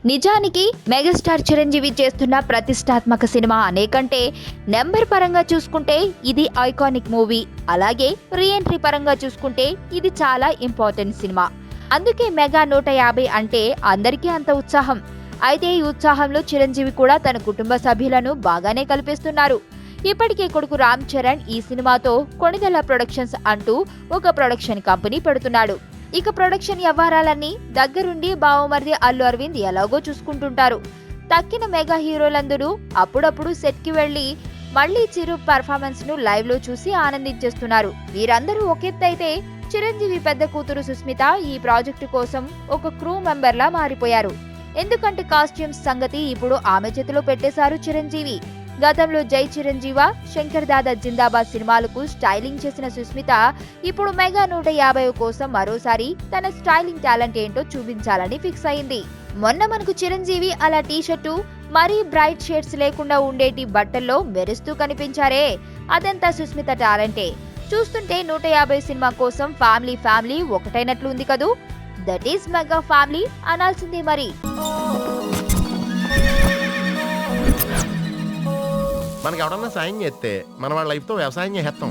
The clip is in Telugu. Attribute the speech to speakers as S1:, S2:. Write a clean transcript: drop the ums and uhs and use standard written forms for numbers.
S1: నిజానికి మెగాస్టార్ చిరంజీవి చేస్తున్న ప్రతిష్టాత్మక సినిమా అనేకంటే నెంబర్ పరంగా చూసుకుంటే ఇది ఐకానిక్ మూవీ. అలాగే రీఎంట్రీ పరంగా చూసుకుంటే ఇది చాలా ఇంపార్టెంట్ సినిమా. అందుకే మెగా 150 అంటే అందరికీ అంత ఉత్సాహం. అయితే ఈ ఉత్సాహంలో చిరంజీవి కూడా తన కుటుంబ సభ్యులను బాగానే కల్పిస్తున్నారు. ఇప్పటికే కొడుకు రామ్ చరణ్ ఈ సినిమాతో కొణిదెల ప్రొడక్షన్స్ అంటూ ఒక ప్రొడక్షన్ కంపెనీ పెడుతున్నాడు. ఇక ప్రొడక్షన్ వ్యవహారాలన్నీ దగ్గరుండి బావమరిది అల్లు అరవింద్ ఎలాగో చూసుకుంటుంటారు. తక్కిన మెగా హీరోలందరూ అప్పుడప్పుడు సెట్ కి వెళ్లి మళ్లీ చిరు పర్ఫార్మెన్స్ ను లైవ్ లో చూసి ఆనందించేస్తున్నారు. వీరందరూ ఒకెత్తైతే చిరంజీవి పెద్ద కూతురు సుస్మిత ఈ ప్రాజెక్టు కోసం ఒక క్రూ మెంబర్ లా మారిపోయారు. ఎందుకంటే కాస్ట్యూమ్స్ సంగతి ఇప్పుడు ఆమె చేతిలో పెట్టేశారు చిరంజీవి. గతంలో జై చిరంజీవ, శంకర్ దాదా జిందాబాద్ సినిమాలకు స్టైలింగ్ చేసిన సుస్మిత ఇప్పుడు మెగా 150 కోసం మరోసారి తన స్టైలింగ్ టాలెంట్ ఏంటో చూపించాలని ఫిక్స్ అయింది. మొన్న మనకు చిరంజీవి అలా టీషర్టు మరీ బ్రైట్ షేడ్స్ లేకుండా ఉండేటి బట్టల్లో మెరుస్తూ కనిపించారే, అదంతా సుస్మిత టాలెంటే. చూస్తుంటే 150 సినిమా కోసం ఫ్యామిలీ ఒకటైనట్లు ఉంది కదూ. దట్ ఈస్ మెగా ఫ్యామిలీ అనాల్సిందే మరి.
S2: మనకి ఎవడన్నా సాయం చేస్తే మన వాళ్ళ లైఫ్తో వ్యవసాయం చేస్తాం.